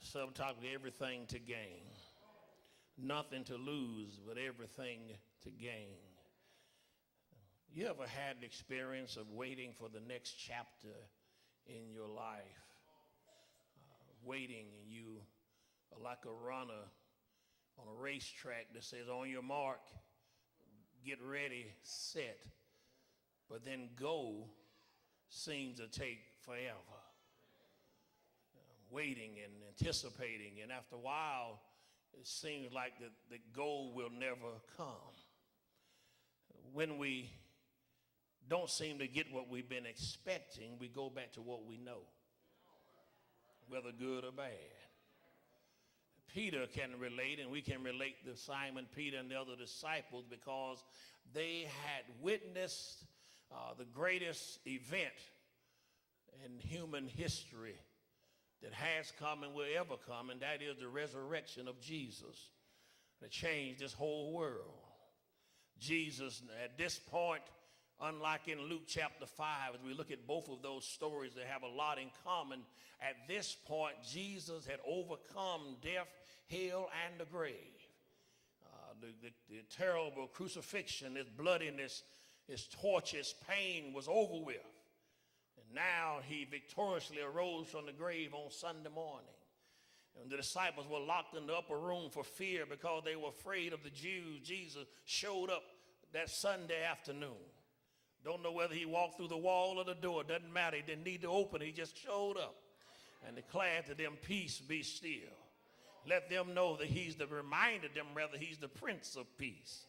Subtopic, everything to gain. Nothing to lose, but everything to gain. You ever had the experience of waiting for the next chapter in your life? Waiting, and you are like a runner on a racetrack that says, on your mark, get ready, set. But then go seems to take forever. Waiting and anticipating, and after a while, it seems like the goal will never come. When we don't seem to get what we've been expecting, we go back to what we know, whether good or bad. Peter can relate, and we can relate to Simon Peter and the other disciples because they had witnessed the greatest event in human history that has come and will ever come, and that is the resurrection of Jesus that changed this whole world. Jesus, at this point, unlike in Luke chapter 5, as we look at both of those stories, they have a lot in common. At this point, Jesus had overcome death, hell, and the grave. The terrible crucifixion, his bloodiness, his torture, his pain was over with. And now he victoriously arose from the grave on Sunday morning. And the disciples were locked in the upper room for fear because they were afraid of the Jews. Jesus showed up that Sunday afternoon. Don't know whether he walked through the wall or the door. Doesn't matter. He didn't need to open. He just showed up and declared to them, peace, be still. Let them know that reminded them rather, he's the Prince of Peace.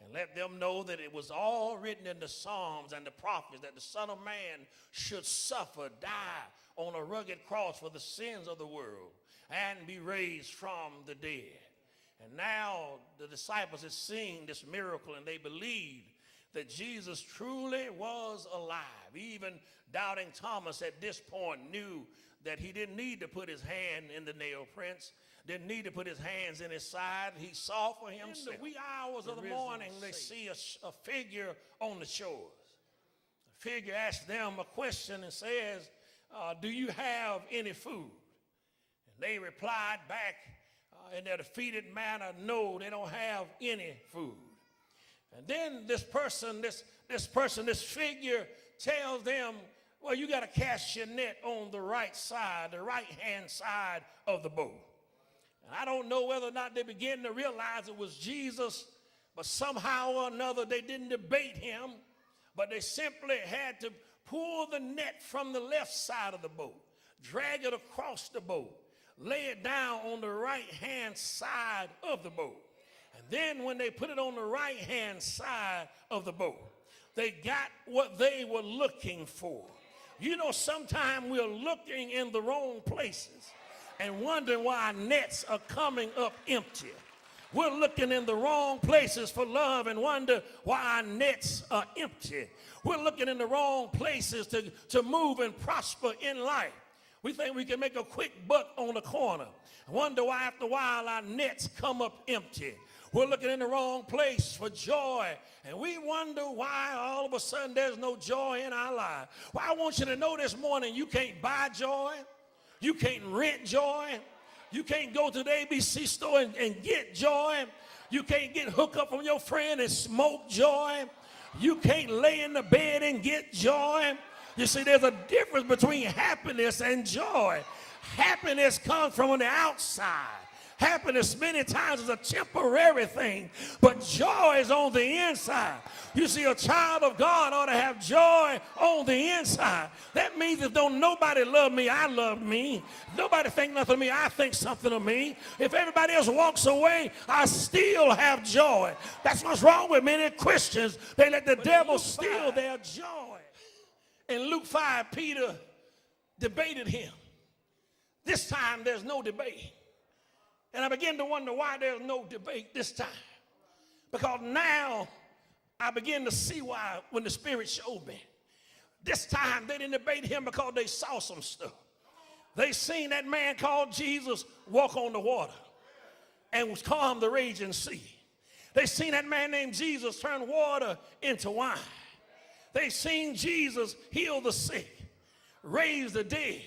And let them know that it was all written in the Psalms and the prophets that the Son of Man should suffer, die on a rugged cross for the sins of the world, and be raised from the dead. And now the disciples had seen this miracle, and they believed that Jesus truly was alive. Even doubting Thomas at this point knew that he didn't need to put his hand in the nail prints, didn't need to put his hands in his side. He saw for himself. In the wee hours of the morning, they see a figure on the shores. The figure asks them a question and says, do you have any food? And they replied back in their defeated manner, no, they don't have any food. And then this figure tells them, well, you got to cast your net on the right side, the right-hand side of the boat. And I don't know whether or not they began to realize it was Jesus, but somehow or another they didn't debate him, but they simply had to pull the net from the left side of the boat, drag it across the boat, lay it down on the right-hand side of the boat. And then when they put it on the right-hand side of the boat, they got what they were looking for. You know, sometimes we're looking in the wrong places and wondering why our nets are coming up empty. We're looking in the wrong places for love and wonder why our nets are empty. We're looking in the wrong places to move and prosper in life. We think we can make a quick buck on the corner. Wonder why after a while our nets come up empty. We're looking in the wrong place for joy, and we wonder why all of a sudden there's no joy in our life. Well, I want you to know this morning, you can't buy joy. You can't rent joy. You can't go to the ABC store and get joy. You can't get hooked up from your friend and smoke joy. You can't lay in the bed and get joy. You see, there's a difference between happiness and joy. Happiness comes from the outside. Happiness many times is a temporary thing, but joy is on the inside. You see, a child of God ought to have joy on the inside. That means if don't nobody love me, I love me. If nobody think nothing of me, I think something of me. If everybody else walks away, I still have joy. That's what's wrong with many Christians. They let the devil steal their joy. In Luke 5, Peter debated him. This time, there's no debate. And I begin to wonder why there's no debate this time. Because now I begin to see why when the Spirit showed me. This time they didn't debate him because they saw some stuff. They seen that man called Jesus walk on the water and was calm the raging sea. They seen that man named Jesus turn water into wine. They seen Jesus heal the sick, raise the dead,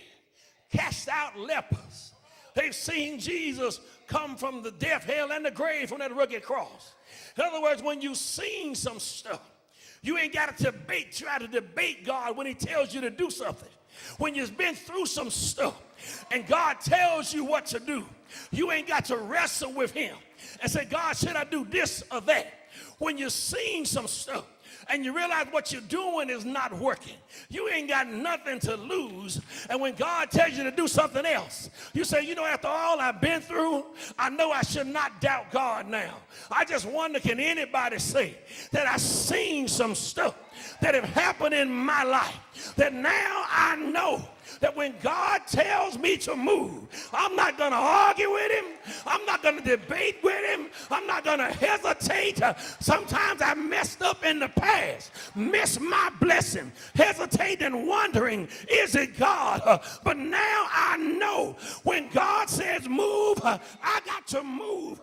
cast out lepers. They've seen Jesus come from the death, hell, and the grave from that rugged cross. In other words, when you've seen some stuff, you ain't got to try to debate God when he tells you to do something. When you've been through some stuff and God tells you what to do, you ain't got to wrestle with him and say, God, should I do this or that? When you've seen some stuff and you realize what you're doing is not working, you ain't got nothing to lose. And when God tells you to do something else, you say, you know, after all I've been through, I know I should not doubt God now. I just wonder, can anybody say that I've seen some stuff that have happened in my life that now I know that when God tells me to move, I'm not going to argue with him. I'm not going to debate with him. I'm not going to hesitate. Sometimes I messed up in the past, missed my blessing, hesitating, wondering, is it God? But now I know when God says move, I got to move.